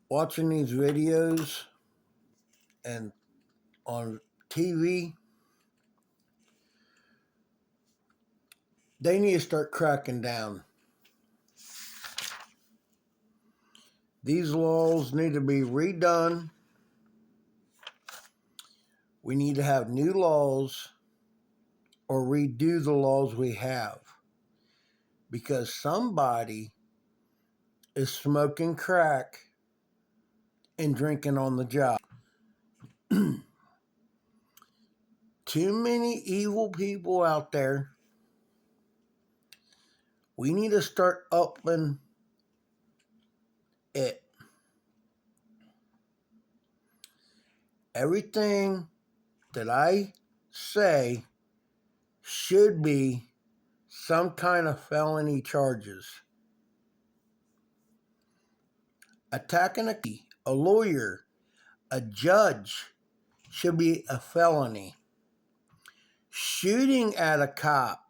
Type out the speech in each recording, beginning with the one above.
watching these videos and on TV, they need to start cracking down. These laws need to be redone. We need to have new laws or redo the laws we have, because somebody is smoking crack and drinking on the job. Too many evil people out there. We need to start upping it. Everything that I say should be some kind of felony charges. Attacking a lawyer, a judge should be a felony. Shooting at a cop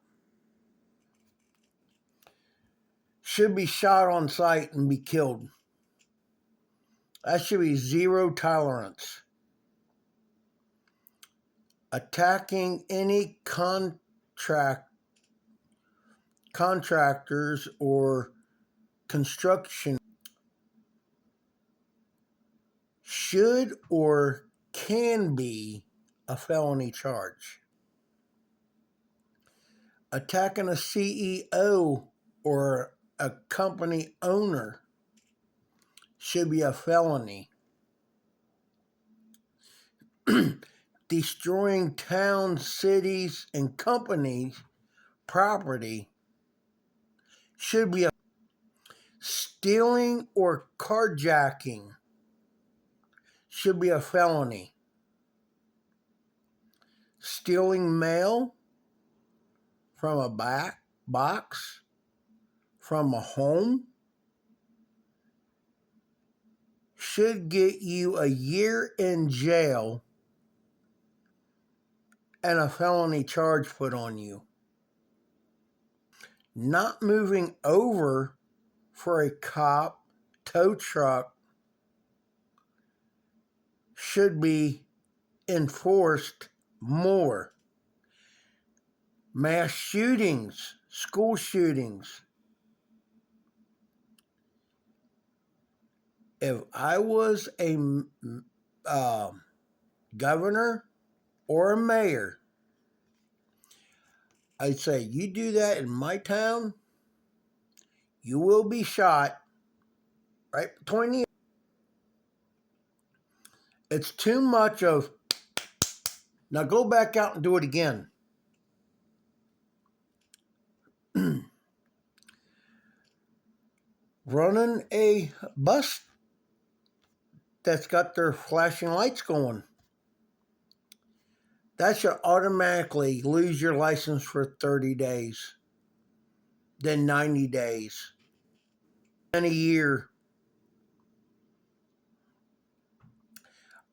should be shot on sight and be killed. That should be zero tolerance. Attacking any contractors or construction should or can be a felony charge. Attacking a CEO or a company owner should be a felony. Destroying towns, cities, and companies' property should be a stealing or carjacking should be a felony. Stealing mail from a box from a home should get you a year in jail and a felony charge put on you. Not moving over for a cop tow truck should be enforced more. Mass shootings, school shootings. If I was a governor or a mayor, I'd say, you do that in my town, you will be shot right between the ears. It's too much of, now go back out and do it again. Running a bus that's got their flashing lights going, that should automatically lose your license for 30 days, then 90 days, and a year.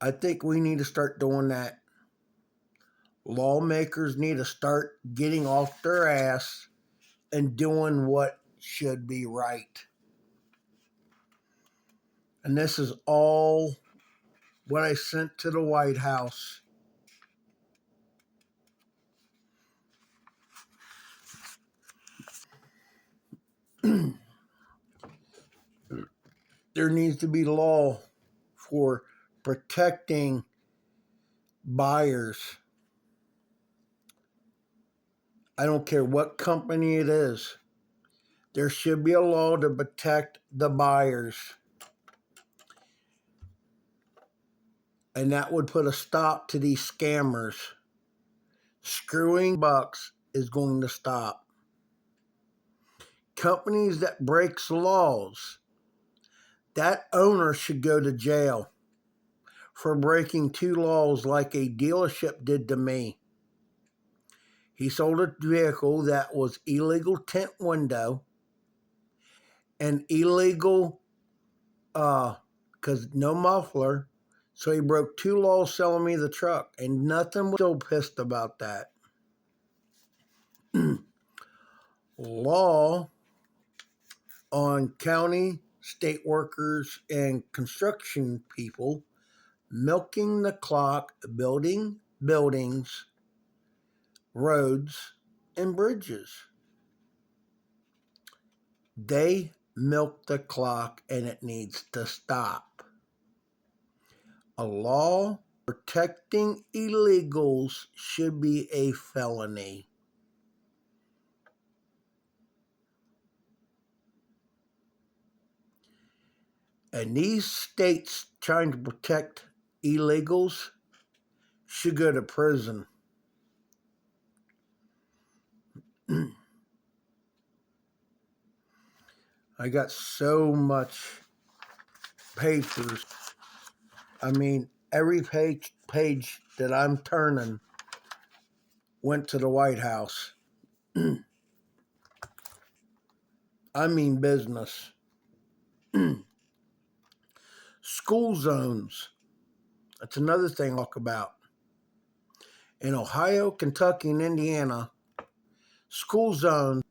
I think we need to start doing that. Lawmakers need to start getting off their ass and doing what should be right. And this is all what I sent to the White House. There needs to be law for protecting buyers. I don't care what company it is. There should be a law to protect the buyers. And that would put a stop to these scammers. Screwing bucks is going to stop. Companies that breaks laws, that owner should go to jail for breaking 2 laws like a dealership did to me. He sold a vehicle that was illegal tint window and illegal, because no muffler. So he broke 2 laws selling me the truck, and nothing was so pissed about that. Law on county state workers, and construction people milking the clock, building buildings, roads, and bridges. They milk the clock and it needs to stop. A law protecting illegals should be a felony. And these states trying to protect illegals should go to prison. I got so much papers. I mean, every page that I'm turning went to the White House. I mean business. School zones. That's another thing I'll talk about. In Ohio, Kentucky, and Indiana, school zones,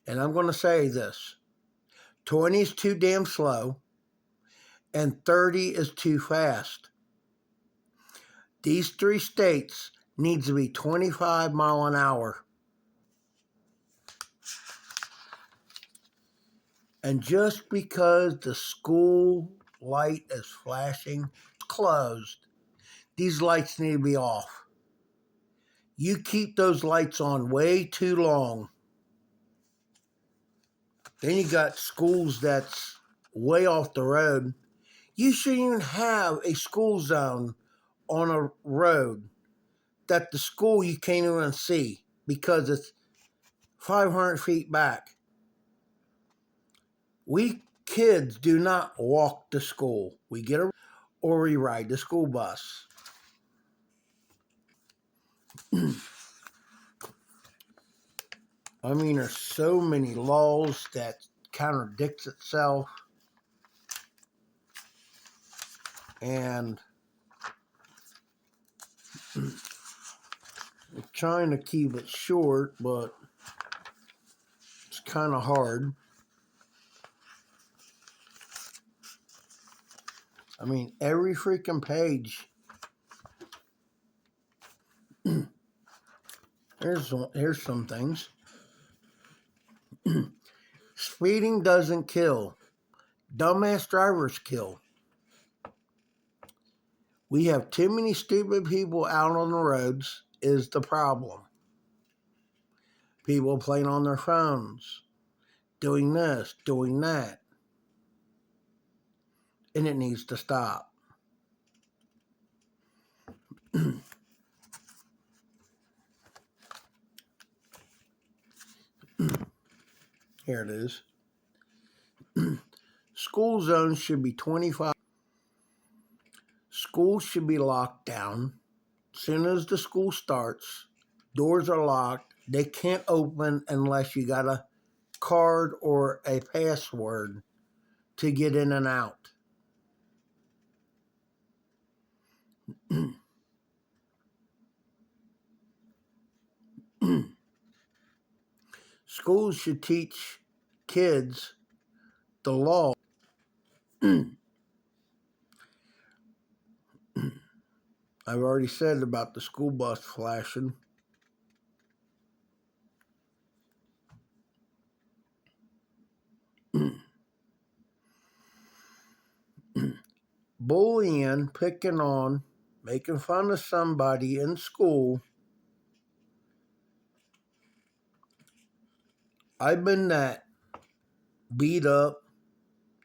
and I'm going to say this, 20 is too damn slow and 30 is too fast. These three states needs to be 25 mile an hour. And just because the school light is flashing, closed, these lights need to be off. You keep those lights on way too long. Then you got schools that's way off the road. You shouldn't even have a school zone on a road that the school you can't even see because it's 500 feet back. We kids do not walk to school. We get a or we ride the school bus. I mean, there's so many laws that contradicts itself, and I'm trying to keep it short, but it's kind of hard. I mean, every freaking page. Here's some things. Speeding doesn't kill. Dumbass drivers kill. We have too many stupid people out on the roads is the problem. People playing on their phones, doing this, doing that. And it needs to stop. Here it is. School zones should be 25. Schools should be locked down. As soon as the school starts, doors are locked. They can't open unless you got a card or a password to get in and out. Schools should teach kids the law. I've already said about the school bus flashing. Bullying, picking on, making fun of somebody in school. I've been that beat up.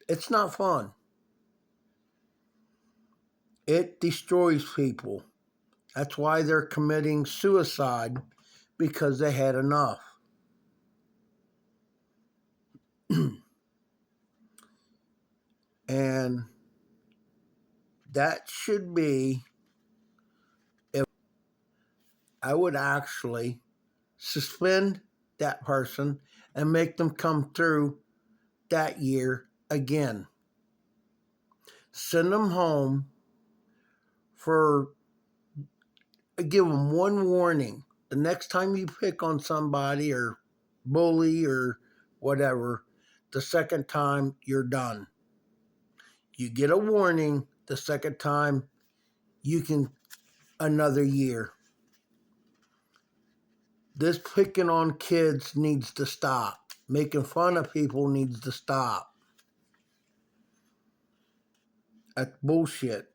It's not fun. It destroys people. That's why they're committing suicide, because they had enough. And that should be, if I would actually suspend that person and make them come through that year again. Send them home for, give them one warning. The next time you pick on somebody or bully or whatever, the second time, you're done. You get a warning the second time, you can another year. This picking on kids needs to stop. Making fun of people needs to stop. That's bullshit.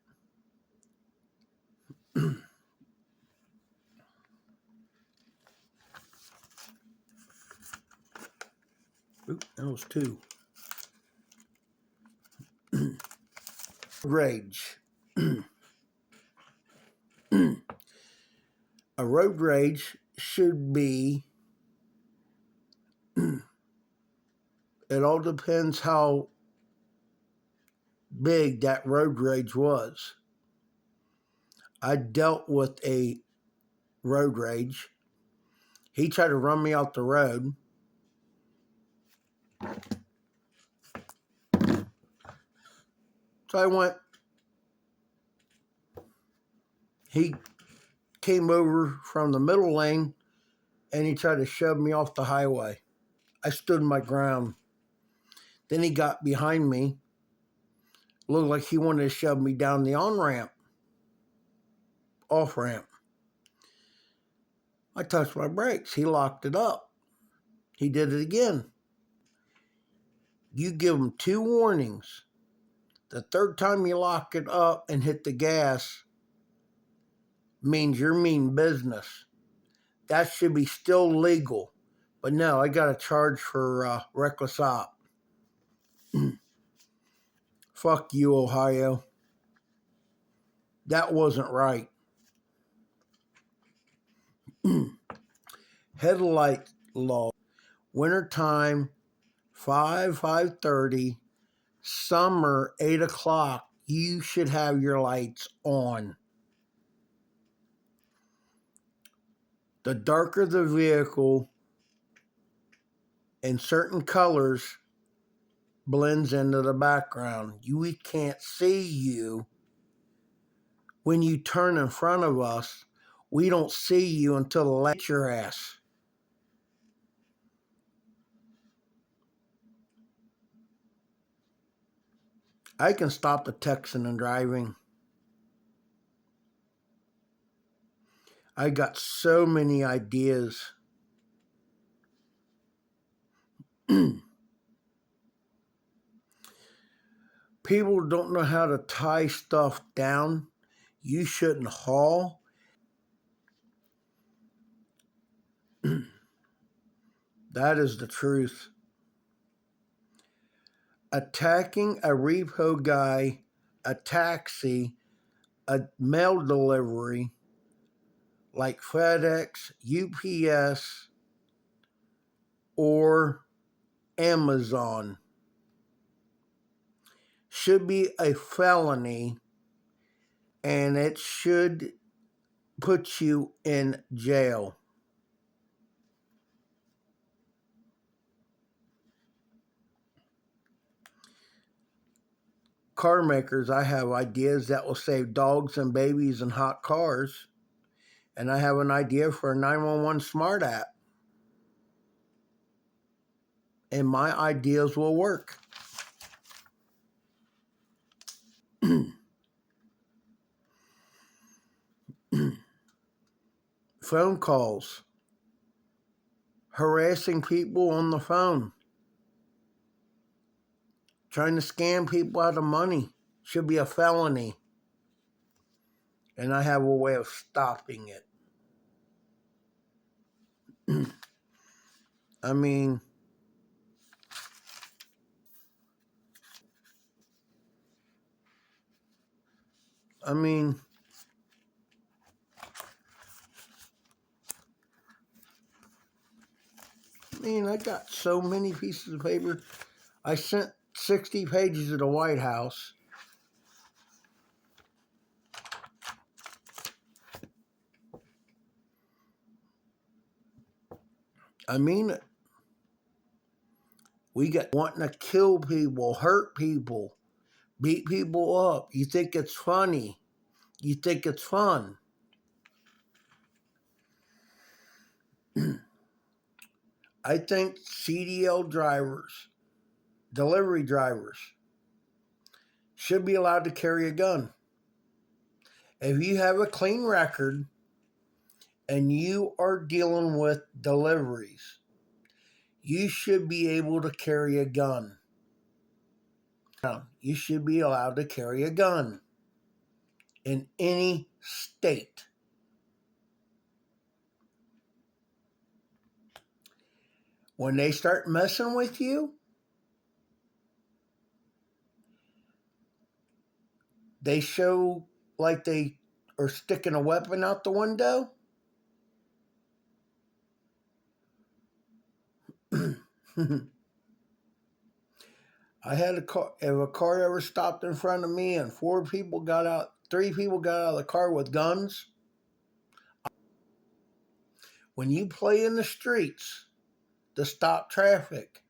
Oop, that was two. Rage. A road rage should be, it all depends how big that road rage was. I dealt with a road rage. He tried to run me off the road. So I went. He came over from the middle lane and he tried to shove me off the highway. I stood my ground. Then he got behind me. Looked like he wanted to shove me down the on-ramp, off-ramp. I touched my brakes. He locked it up. He did it again. You give him 2 warnings. The third time you lock it up and hit the gas means you're mean business. That should be still legal. But no, I got a charge for reckless op. Fuck you, Ohio. That wasn't right. Headlight law. Wintertime, 5:30. Summer, 8 o'clock. You should have your lights on. The darker the vehicle in certain colors blends into the background. We can't see you. When you turn in front of us, we don't see you until the light your ass. I can stop the texting and driving. I got so many ideas. People don't know how to tie stuff down. You shouldn't haul. That is the truth. Attacking a repo guy, a taxi, a mail delivery like FedEx, UPS, or Amazon should be a felony, and it should put you in jail. Car makers, I have ideas that will save dogs and babies in hot cars. And I have an idea for a 911 smart app. And my ideas will work. Phone calls. Harassing people on the phone. Trying to scam people out of money. Should be a felony. And I have a way of stopping it. I mean, I got so many pieces of paper. I sent 60 pages to the White House. I mean it. We got wanting to kill people, hurt people, beat people up. You think it's funny. You think it's fun. I think CDL drivers delivery drivers should be allowed to carry a gun. If you have a clean record and you are dealing with deliveries, you should be able to carry a gun. You should be allowed to carry a gun in any state. When they start messing with you, they show like they are sticking a weapon out the window. I had a car. If a car ever stopped in front of me and 3 people got out of the car with guns. When you play in the streets to stop traffic,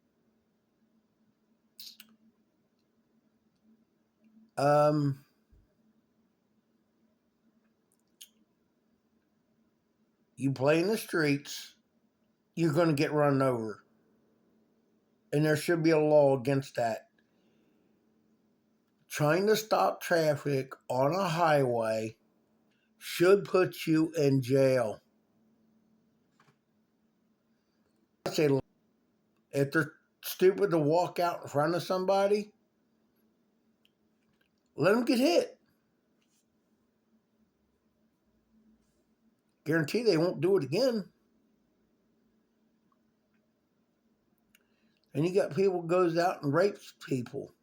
you play in the streets, you're going to get run over. And there should be a law against that. Trying to stop traffic on a highway should put you in jail. I say, if they're stupid to walk out in front of somebody, let them get hit. Guarantee they won't do it again. And you got people goes out and rapes people,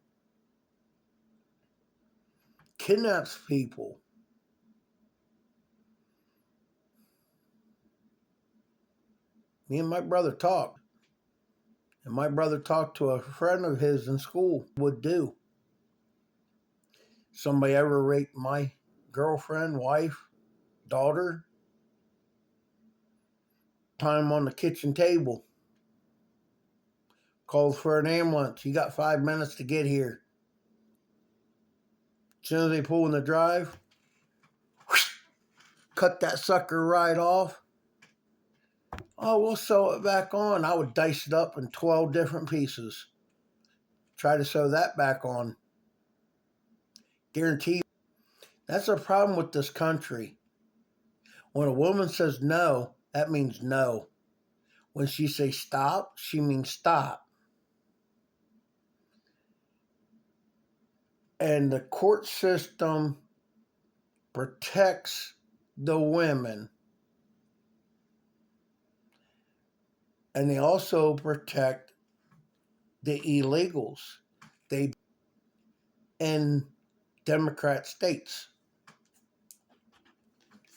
kidnaps people. Me and my brother talked. And my brother talked to a friend of his in school would do. Somebody ever raped my girlfriend, wife, daughter? Time on the kitchen table. Called for an ambulance. You got 5 minutes to get here. As soon as they pull in the drive, whoosh, cut that sucker right off. Oh, we'll sew it back on. I would dice it up in 12 different pieces. Try to sew that back on. Guarantee you. That's a problem with this country. When a woman says no, that means no. When she says stop, she means stop. And the court system protects the women. And they also protect the illegals. They in Democrat states.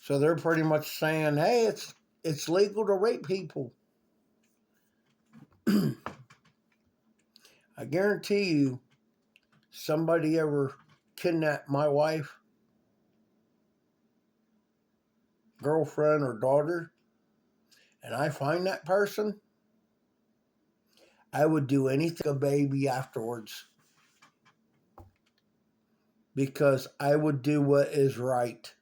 So they're pretty much saying, hey, it's legal to rape people. I guarantee you, somebody ever kidnapped my wife, girlfriend, or daughter, and I find that person, I would do anything a baby afterwards. Because I would do what is right.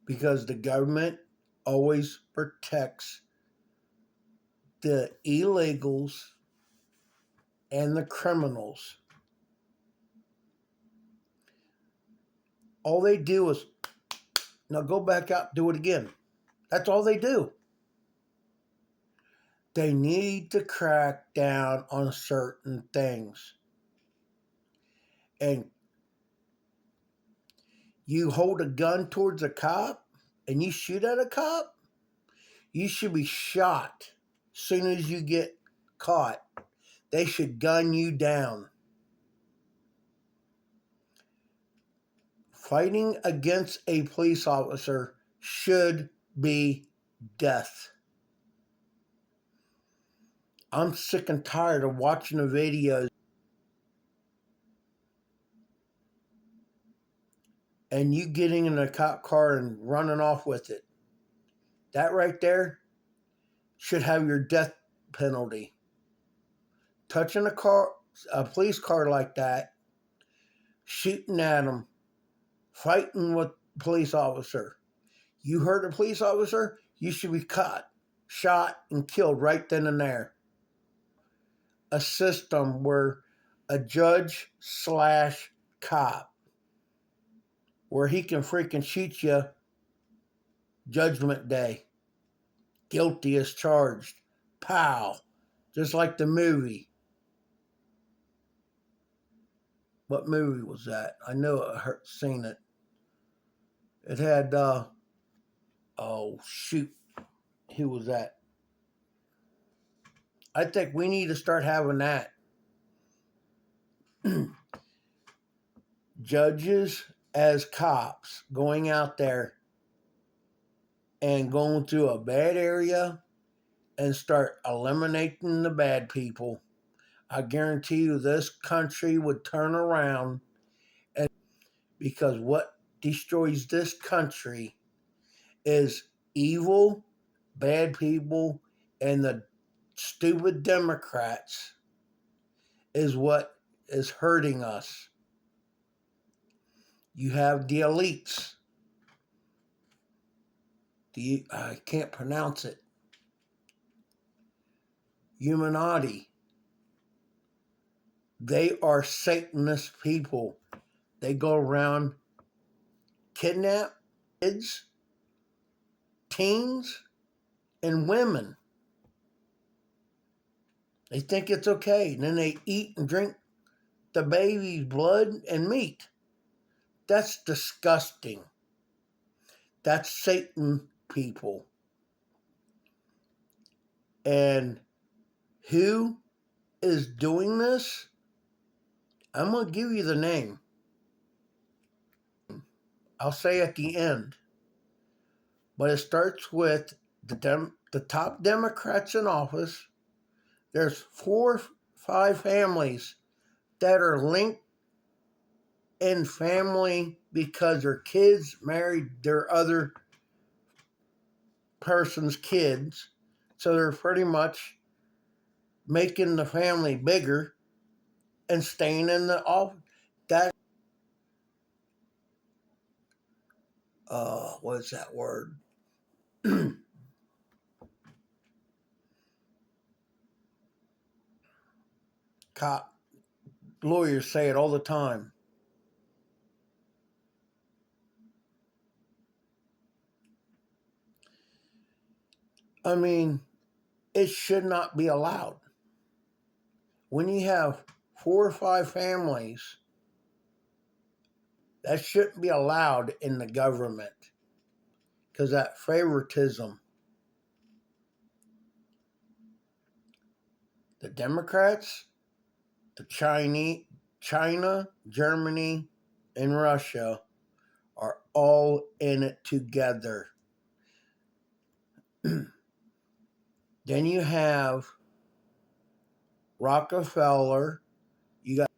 Because the government always protects the illegals and the criminals. All they do is, now go back out, do it again. That's all they do. They need to crack down on certain things. And you hold a gun towards a cop and you shoot at a cop, you should be shot as soon as you get caught. They should gun you down. Fighting against a police officer should be death. I'm sick and tired of watching the videos and you getting in a cop car and running off with it. That right there should have your death penalty. Touching a police car like that, shooting at them, fighting with a police officer. You hurt a police officer, you should be caught, shot, and killed right then and there. a system where a judge slash cop, where he can freaking shoot you judgment day. Guilty as charged. Pow. Just like the movie. What movie was that? I know I seen it. It had, oh, shoot. Who was that? I think we need to start having that. Judges as cops going out there and going through a bad area and start eliminating the bad people. I guarantee you this country would turn around, and because what destroys this country is evil, bad people, and the stupid Democrats is what is hurting us. You have the elites. I can't pronounce it. Illuminati. They are Satanist people. They go around kidnap kids, teens, and women. They think it's okay. And then they eat and drink the baby's blood and meat. That's disgusting. That's Satan people. And who is doing this? I'm going to give you the name. I'll say at the end. But it starts with the top Democrats in office. There's 4 or 5 families that are linked in family because their kids married their other person's kids. So they're pretty much making the family bigger and staying in the office. That, what is that word? Cop, lawyers say it all the time. I mean, it should not be allowed. When you have 4 or 5 families, that shouldn't be allowed in the government because that favoritism. The Democrats, the China, Germany, and Russia are all in it together. Then you have Rockefeller, you got,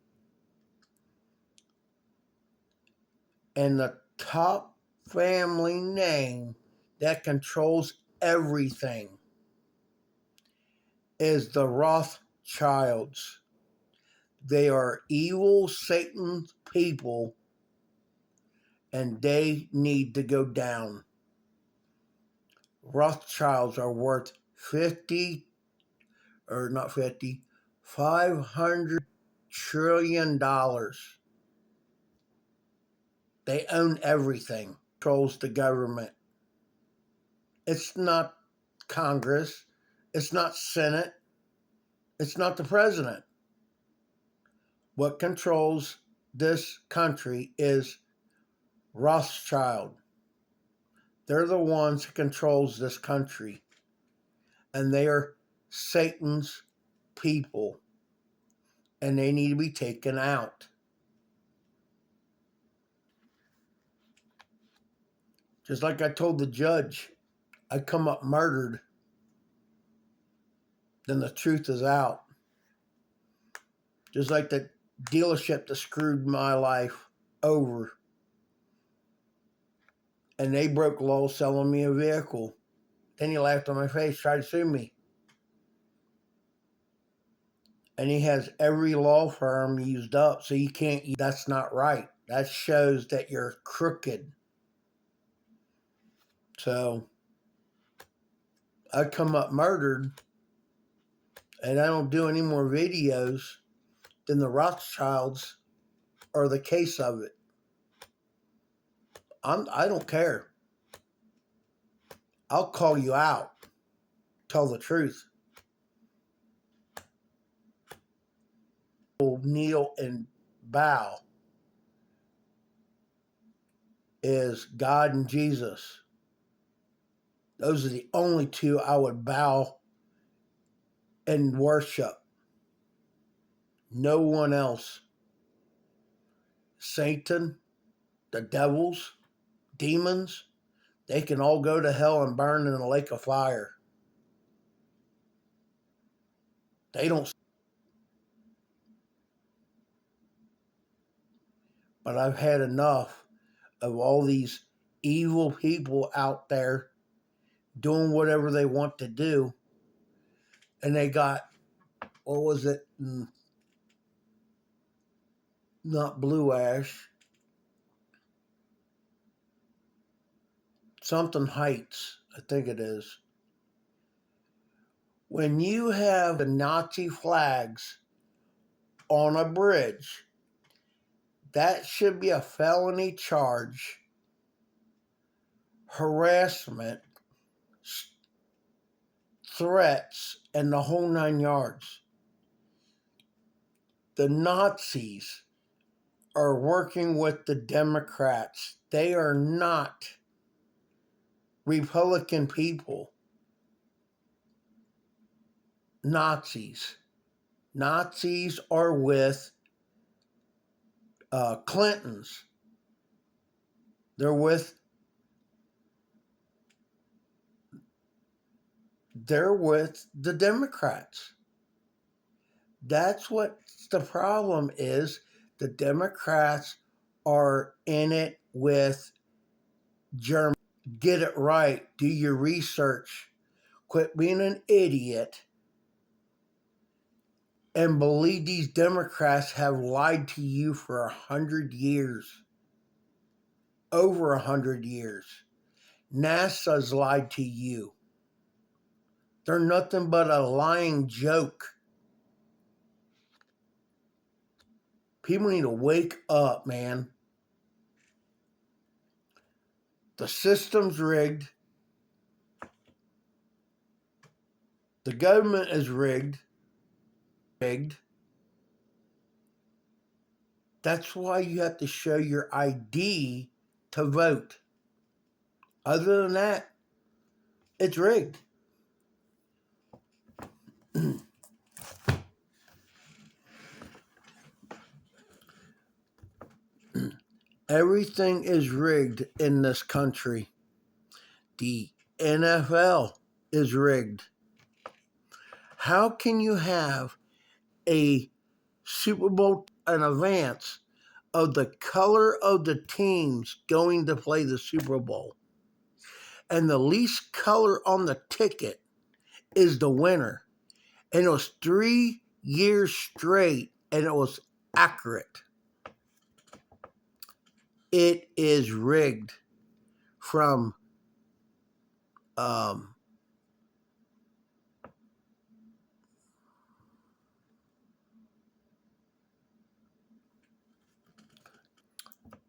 and the top family name that controls everything is the Rothschilds. They are evil Satan people, and they need to go down. Rothschilds are worth 500 trillion dollars. They own everything, controls the government. It's not Congress, it's not Senate, it's not the president. What controls this country is Rothschild. They're the ones who controls this country. And they are Satan's people. And they need to be taken out. Just like I told the judge, I come up murdered, then the truth is out. Just like the dealership that screwed my life over. And they broke law selling me a vehicle. Then he laughed on my face, tried to sue me. And he has every law firm used up, so you can't. That's not right. That shows that you're crooked. So I come up murdered, and I don't do any more videos, then the Rothschilds are the case of it. I don't care. I'll call you out. Tell the truth. Kneel and bow is God and Jesus. Those are the only two I would bow and worship. No one else. Satan, the devils, demons, they can all go to hell and burn in a lake of fire. They don't. But I've had enough of all these evil people out there doing whatever they want to do. And they got, what was it? Not Blue Ash. Something Heights, I think it is. When you have the Nazi flags on a bridge, that should be a felony charge, harassment, threats, and the whole 9 yards. The Nazis are working with the Democrats. They are not Republican people. Nazis. Nazis are with Clintons. They're with the Democrats. That's what the problem is. The Democrats are in it with Germany. Get it right. Do your research. Quit being an idiot and believe these Democrats have lied to you for 100 years. Over 100 years. NASA's lied to you. They're nothing but a lying joke. People need to wake up, man. The system's rigged. The government is rigged. That's why you have to show your ID to vote. Other than that, it's rigged. Everything is rigged in this country. The NFL is rigged. How can you have a Super Bowl in advance of the color of the teams going to play the Super Bowl? And the least color on the ticket is the winner. And it was 3 years straight, and it was accurate. It is rigged from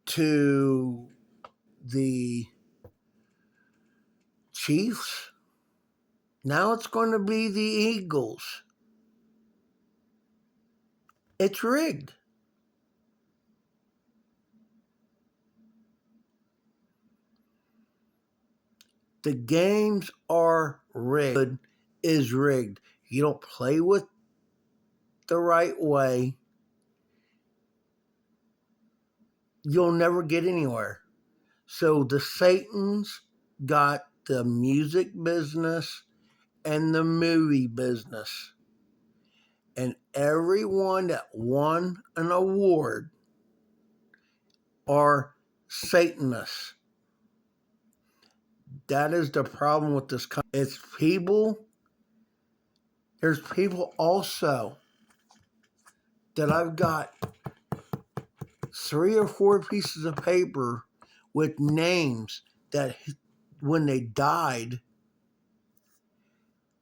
to the Chiefs. Now it's going to be the Eagles. It's rigged. The games are rigged. Is rigged. You don't play with the right way, you'll never get anywhere. So the Satans got the music business and the movie business. And everyone that won an award are Satanists. That is the problem with this country. It's people. There's people also that I've got 3 or 4 pieces of paper with names that when they died,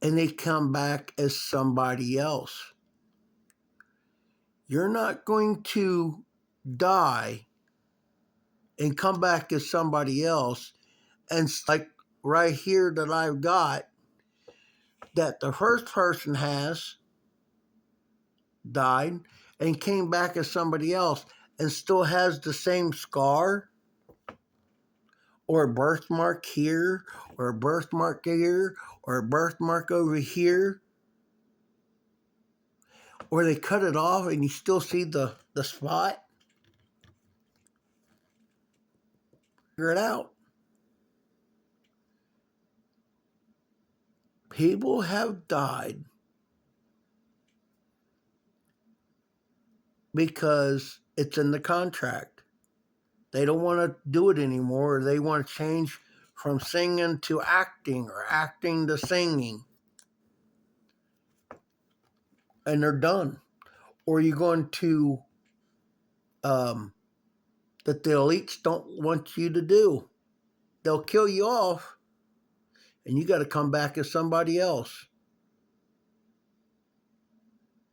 and they come back as somebody else. You're not going to die and come back as somebody else. And like right here that I've got, that the first person has died and came back as somebody else and still has the same scar or a birthmark here or a birthmark here or a birthmark over here, or they cut it off and you still see the spot. Figure it out. People have died because it's in the contract. They don't want to do it anymore. Or they want to change from singing to acting or acting to singing. And they're done. Or you're going to, that the elites don't want you to do. They'll kill you off and you got to come back as somebody else.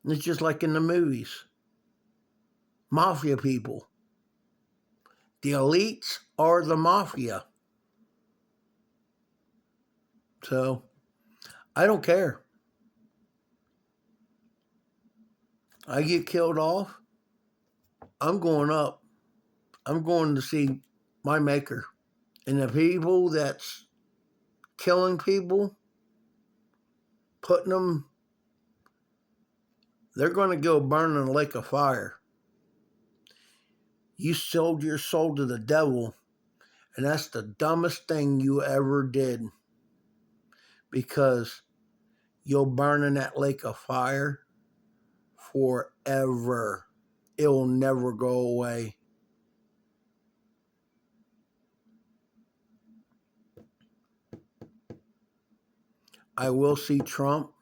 And it's just like in the movies. Mafia people. The elites are the mafia. So, I don't care. I get killed off, I'm going up. I'm going to see my maker. And the people that's killing people, putting them, they're going to go burn in a lake of fire. You sold your soul to the devil, and that's the dumbest thing you ever did, because you'll burn in that lake of fire forever. It will never go away. I will see Trump,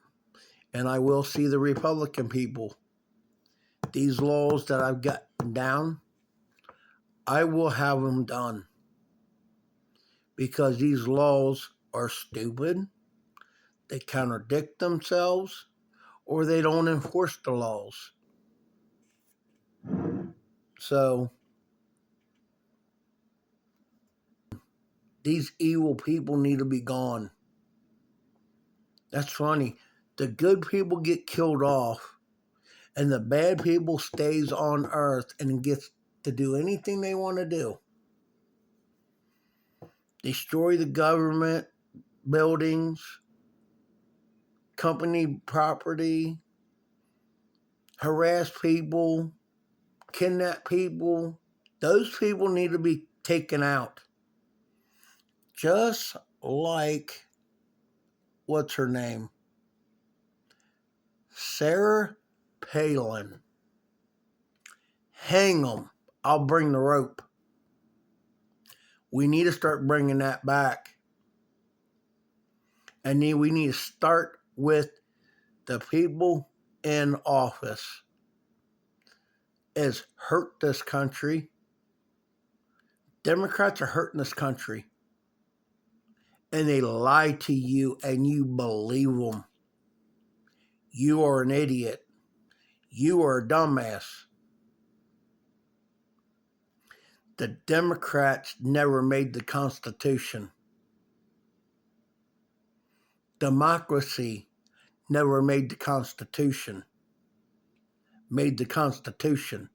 and I will see the Republican people. These laws that I've gotten down, I will have them done, because these laws are stupid, they contradict themselves, or they don't enforce the laws. So, these evil people need to be gone. That's funny. The good people get killed off, and the bad people stays on earth and gets to do anything they want to do. Destroy the government, buildings, company property, harass people, kidnap people. Those people need to be taken out. Just like, what's her name? Sarah Palin. Hang them. I'll bring the rope. We need to start bringing that back. And then we need to start with the people in office. It's hurt this country. Democrats are hurting this country. And they lie to you and you believe them. You are an idiot. You are a dumbass. The Democrats never made the Constitution. Democracy never made the Constitution. Made the Constitution.